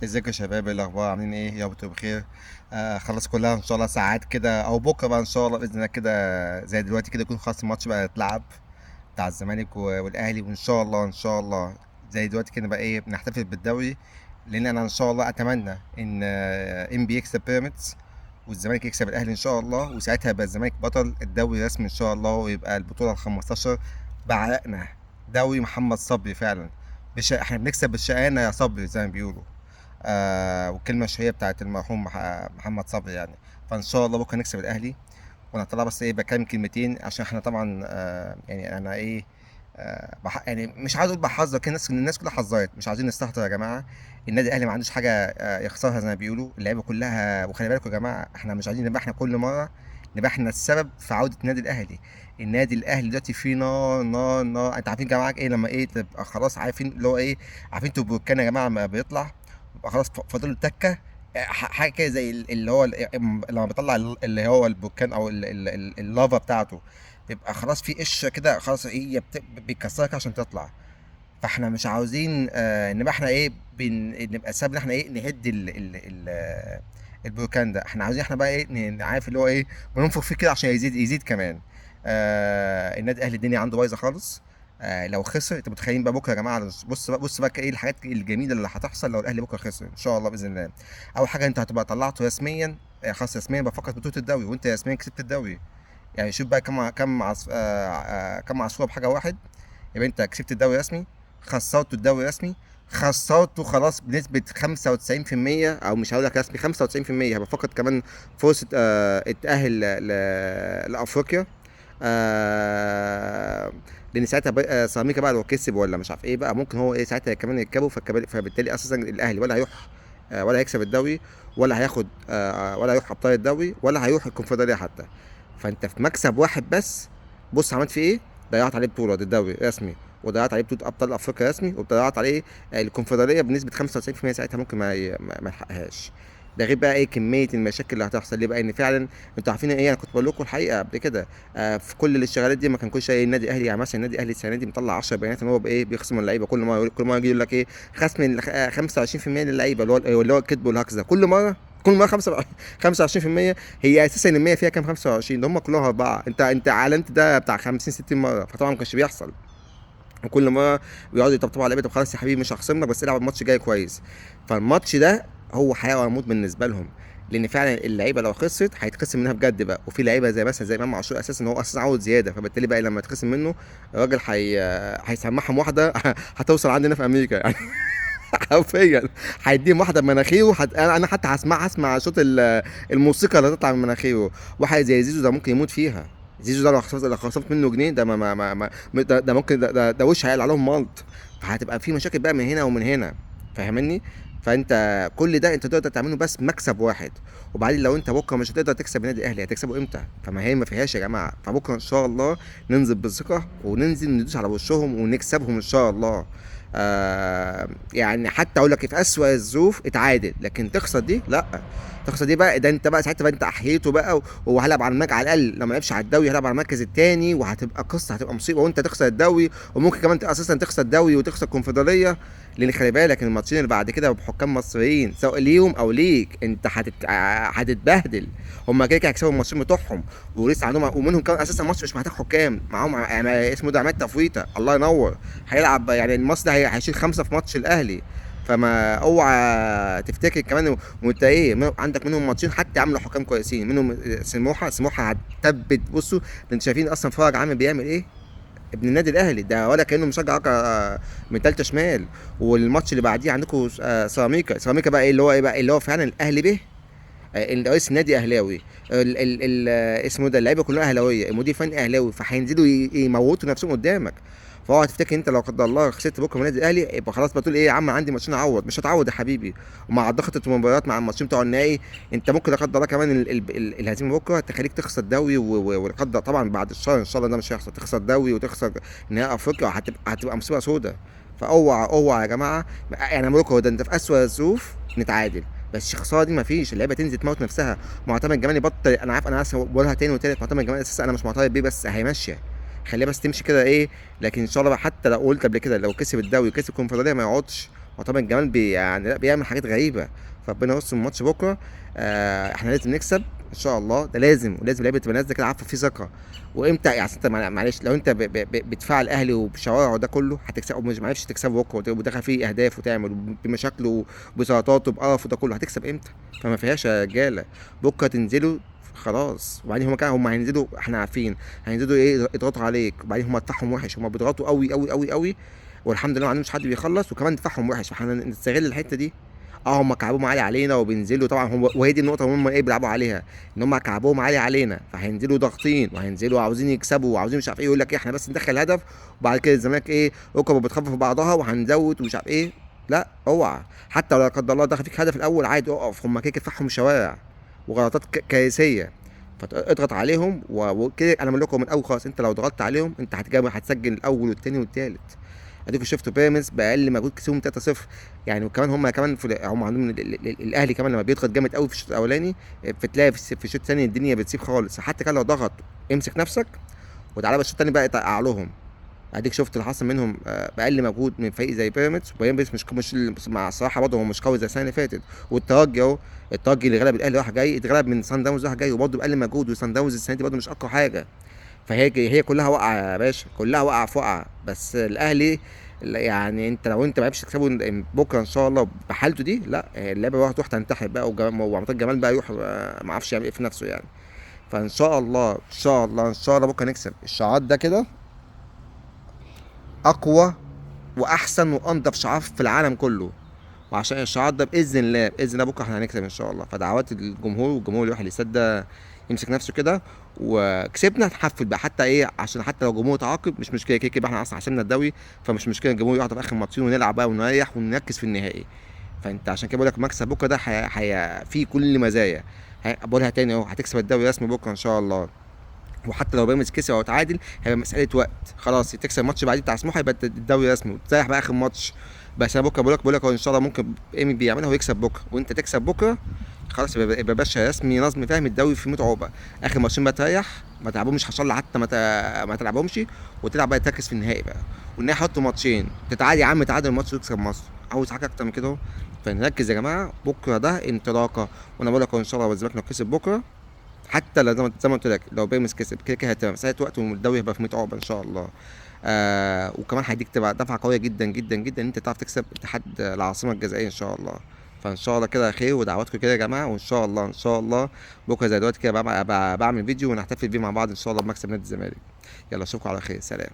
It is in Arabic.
ازيكم يا شباب؟ ايه الاخبار؟ عاملين ايه؟ يا رب تبقوا بخير. خلاص كلها ان شاء الله ساعات كده او بكره بقى ان شاء الله باذن الله كده زي دلوقتي كده يكون خلاص الماتش بقى اتلعب بتاع الزمالك والاهلي، وان شاء الله ان شاء الله زي دلوقتي كده بقى ايه بنحتفل بالدوري. لان انا ان شاء الله اتمنى ان ام بي يكسب بيراميدز والزمالك يكسب الاهلي ان شاء الله، وساعتها يبقى الزمالك بطل الدوري رسمي ان شاء الله، ويبقى البطوله ال 15 بعرقنا. دوري محمد صبري فعلا. احنا بنكسب بالشقانه يا صبري زي ما بيقولوا. والكلمة الشهيرة بتاعت المرحوم محمد صبري يعني. فإن شاء الله بكرة نكسب الأهلي. وأنا طالع بس إيه بكلم كلمتين عشان إحنا طبعا يعني أنا إيه يعني مش عايز أقول بحذر كده، الناس كلها حذرت، مش عايزين نستهتر يا جماعة. النادي الأهلي ما عندوش حاجة يخسرها زي ما بيقولوا اللعيبة كلها. وخلي بالكم يا جماعة، إحنا مش عايزين نبقى إحنا كل مرة نبقى إحنا السبب في عودة النادي الأهلي. النادي الأهلي دلوقتي فيه نار نار نار. أنت عارفين يا جماعة إيه لما إيه تبقى خلاص عارفين اللي هو إيه؟ عارفين توبوكان يا جماعة لما بيطلع بيبقى خلاص فاضل له تكه. حاجه كده زي اللي هو لما بيطلع اللي هو البركان او اللافا بتاعته، بيبقى خلاص في قشره كده خلاص هي بيكسرها كده عشان تطلع. فاحنا مش عاوزين نبقى احنا ايه نبقى سبب ان احنا ايه نهد البركان ده. احنا عاوزين احنا بقى ايه عارف اللي هو ايه بننفخ فيه كده عشان يزيد يزيد كمان. النادي الاهلي الدنيا عنده بايظه خالص. لو خسر انتوا متخيلين بقى بكره يا جماعه؟ بص بقى ايه الحاجات الجميله اللي هتحصل لو الاهلي بكره خسر ان شاء الله باذن الله. اول حاجه انت هتبقى طلعته رسميا، خلاص رسميا بقى فقط بطوله الدوري، وانت رسميا كسبت الدوري. يعني شوف بقى كم عصفوره بحاجه واحد. يبقى انت كسبت الدوري رسمي، خسرته الدوري رسمي، خسرته خلاص بنسبة 95%، أو مش هقول لك رسمي 95%، هيبقى فقط كمان فرصة التأهل لأفريقيا. آه لأن ساعتها بقى سيراميكا بقى لو كسب ولا مش عارف إيه بقى ممكن هو إيه ساعتها كمان يركبوا، فبالتالي أساسا الأهلي ولا هيروح ولا هيكسب الدوري، ولا هياخد ولا هيروح أبطال الدوري، ولا هيروح الكونفدرالية حتى. فأنت في مكسب واحد بس. بص عملت فيه إيه؟ ضيعت عليه بطولة الدوري رسمي، وضيعت عليه بطولة أبطال أفريقيا رسمي، وضيعت عليه الكونفدرالية بنسبة 95%. ساعتها ممكن ما يلحقهاش. ده غير بقى ايه كمية المشاكل اللي هتحصل ليه بقى، ان فعلا انتوا عارفين ايه، انا كنت بقول لكم الحقيقة قبل كده في كل الاشتغالات دي ما كان كل شيء النادي الاهلي. يعني مثلا النادي الاهلي السنة دي مطلع 10 بيانات ان هو بايه بيخصم اللعيبة كل مرة. كل مرة يجي يقول لك ايه خصم 25% للعيبة، اللي هو الكذب والهكذا ده كل مرة. كل مره 25%. هي اساسا ال 100 فيها كام؟ 25. ده هم كلهم اربعه. انت علمت ده بتاع 50 60 مره، فطبعا ما كانش بيحصل. وكل ما بيقعدوا يطبطبوا على لعيبه، طب خلاص يا حبيبي مش هخصم لك بس العب الماتش جاي كويس. فالماتش ده هو حياه وموت بالنسبه لهم. لان فعلا اللعيبه لو خسرت هيتخصم منها بجد بقى. وفي لعيبه زي مثلا زي امام عاشور اساسا هو اساسا عاوز زياده، فبالتالي بقى لما يتخصم منه الراجل هيسمعهم واحده هتوصل عندنا في امريكا يعني. حرفيا هيديهم واحده بمناخيره انا حتى هسمع صوت الموسيقى اللي هتطلع من مناخيره. واحد زي زيزو ده ممكن يموت فيها. زيزو ده لو خسرت منه جنيه ده ده ممكن ده وش هيقل عليهم مالط. فهتبقى في مشاكل بقى من هنا ومن هنا. فاهمني؟ فانت كل ده انت تقدر تعمله بس مكسب واحد. وبعدين لو انت بكره مش هتقدر تكسب النادي الاهلي هتكسبه امتى؟ فما هي ما فيهاش يا جماعه. فبكره ان شاء الله ننزل بالثقه وننزل ندوس على وشهم ونكسبهم ان شاء الله. يعني حتى اقول لك في اسوأ الظروف اتعادل، لكن تخسر دي لا. تخسر دي بقى ده انت بقى ساعتها بقى انت احييته بقى وهلعب على المركز على الاقل. لو ما لعبش على الدوري هلعب على المركز الثاني، وهتبقى قصه هتبقى مصيبه وانت تخسر الدوري. وممكن كمان اساسا تخسر الدوري وتخسر الكونفدراليه. لان خلي بالك الماتشين اللي بعد كده بحكام مصريين سواء ليهم او ليك انت هتتبهدل. هم كده كده هيكسبوا الماتشين بتوعهم ولسه عندهم، ومنهم كمان اساسا ماتش مش محتاج حكام معاهم اسمه ده عماد تفويته الله ينور. هيلعب يعني الماتش ده هيشيل خمسه في ماتش الاهلي. فما اوعى تفتكر كمان وانت ايه عندك منهم ماتشين حتى عملوا حكام كويسين منهم. سموحه هتثبت. بصوا ده انتوا شايفين اصلا فرج عامل بيعمل ايه؟ ابن النادي الاهلي ده ولا كانه مشجع من تالتة شمال. والماتش اللي بعديه عندكم سيراميكا بقى ايه اللي هو ايه بقى اللي هو فعلا الاهلي به. رئيس النادي اهلاوي. اسمه ده اللعيبه كلها اهلاويه، المدير الفني اهلاوي، فهينزلوا يموتوا نفسهم قدامك. فاوعى تفتكر انت لو قدر الله خسرت بكره من النادي الاهلي يبقى خلاص بتقول ايه يا عم عندي ماتشين اعوض. مش هتعوض يا حبيبي. ومع ضغطة المباريات مع الماتشين بتوع النهائي انت ممكن لا قدر الله كمان الهزيمه بكره تخليك تخسر دوري وقدر طبعا بعد الشهر ان شاء الله ده مش هيحصل. تخسر دوري وتخسر نهائي افريقيا هتبقى مصيبه سودة. فاوعى يا جماعه. يعني بقول لكم ده انت في اسوء الظروف نتعادل. بس الخساره دي مفيش. اللعيبه تنزل تموت نفسها. معتمد جمال يبطل. انا عارف انا اسف بقولها تاني وتالت. معتمد جمال اساسا انا مش معترض بيه بس هي ماشيه. خليها بس تمشي كده ايه. لكن ان شاء الله بقى حتى لو قلت قبل كده لو كسب الدوري وكسب الكونفدراليه ما يقعدش. وطبعا الجمال يعني لا بيعمل حاجات غريبه. فربنا يستر الماتش بكره. احنا لازم نكسب ان شاء الله، ده لازم، ولازم لعيبه تبقى نازله كده عارفه في ثقه. وامتى يعني انت معلش، لو انت بتدفع الاهلي وبشوارعه ده كله هتكسب، مش معرفش تكسبه بكره ودخل فيه اهداف وتعمل بمشاكله وبسلطاته وبقرفه ده كله، هتكسب امتى؟ فما فيهاش يا رجاله. بكره تنزلوا خلاص. وبعدين هم كده هم هينزلوا، احنا عارفين هينزلوا ايه، يضغطوا عليك. وبعدين هم دفاعهم وحش، هم بيضغطوا قوي قوي قوي قوي، والحمد لله ما عندهمش حد بيخلص، وكمان دفاعهم وحش، فاحنا نستغل الحته دي. هم كعبهم عالي علينا وبينزلوا طبعا هم، وهي دي النقطه اللي هم ايه بيلعبوا عليها، ان هم كعبهم عالي علينا، فهينزلوا ضاغطين وهينزلوا عاوزين يكسبوا وعاوزين مش عارف ايه، يقول لك ايه احنا بس ندخل هدف وبعد كده الزمالك ايه ركبه بتخفف في بعضها وهنزود ومش عارف ايه. لا اوعى، حتى لو لا قدر الله دخل فيك هدف الاول عادي اقف، هم كده كده دفاعهم شوارع وغلطات كارثيه. فاضغط عليهم وكده. انا بقول لكم من الاول خالص، انت لو ضغطت عليهم انت هتسجل الاول والثاني والثالث. اديكوا شفتوا بيراميدز باقل مجهود كسبهم 3-0 يعني. وكمان هم كمان هم عندهم الاهلي كمان لما بيضغط جامد قوي في الشوط الاولاني، بتلاقي في الشوط الثاني الدنيا بتسيب خالص. حتى كان لو ضغط امسك نفسك وتعالى بقى الشوط الثاني بقى يطقع لهم. اديك شفت اللي حصل منهم باقل مجهود من فريق زي بيراميدز. وبيراميدز مش مع الصراحه برضه هو مش قوي زي السنه اللي فاتت. والترجي اهو، الترجي اللي غلب الاهلي راح جاي اتغلب من سان داونز راح جاي وبرضه باقل مجهود. وسان داونز السنه دي برضه مش اقوى حاجه. فهي كلها واقعه يا باشا، كلها واقعه في واقعه. بس الاهلي يعني انت لو انت ما عرفتش تكسبه بكره ان شاء الله بحالته دي، لا اللعبه بقى هتروح تنتحر بقى، وعماد جمال بقى يروح ما اعرفش يعمل ايه في نفسه يعني. فان شاء الله ان شاء الله ان شاء الله بكره نكسب. الشعار ده كده اقوى واحسن وانضف شعار في العالم كله. وعشان الشعار ده باذن الله باذن الله بكره احنا هنكسب ان شاء الله. فدعوات الجمهور، والجمهور الواحد يصدق يمسك نفسه كده. وكسبنا نحفل بقى حتى ايه، عشان حتى لو الجمهور تعاقب مش مشكله، كده كده احنا اصلا حسمنا الدوري. فمش مشكله الجمهور يقعد في اخر ماتشين ونلعب بقى ونريح ونركز في النهائي. فانت عشان كده بقول لك مكسب بكره ده فيه كل مزايا. بقولها تاني اهو، هتكسب الدوري رسمي بكره ان شاء الله. وحتى لو بيراميدز كسب او اتعادل هيبقى مساله وقت، خلاص تكسب الماتش بعدين بتاع سموحه يبقى الدوري رسمي وتريح بقى اخر ماتش. بس انا بكره بقول لك هو ان شاء الله ممكن ايمي بيعملها ويكسب بكره وانت تكسب بكره، خلاص يبقى باشا رسمي نظم فاهم الدوري في 100 عقبه. اخر ماتشين بقى تريح، ما تلعبهمش ان شاء الله، حتى ما تلعبهمش وتلعب بقى تركز في النهائي بقى. والنهائي حط ماتشين تتعادل يا عم، تعادل الماتش وتكسب مصر، عاوز حاجه اكتر من كده اهو. فنركز يا جماعه، بكره ده انطلاقه. وانا بقول لك ان شاء الله الزمالك لو كسب بكره، حتى لو زي ما قلت لك لو بيراميدز كسب كده كده هتبقى مساله وقت والدوري هيبقى في 100 عقبه ان شاء الله. وكمان هيديك تبقى دفعه قويه جدا جدا جدا ان انت تعرف تكسب اتحاد العاصمه الجزائريه ان شاء الله. فان شاء الله كده خير، ودعواتكم كده يا جماعه. وان شاء الله ان شاء الله بكره زي دلوقتي كده بعمل فيديو ونحتفل بيه مع بعض ان شاء الله بمكسب نادي الزمالك. يلا اشوفكم على خير، سلام.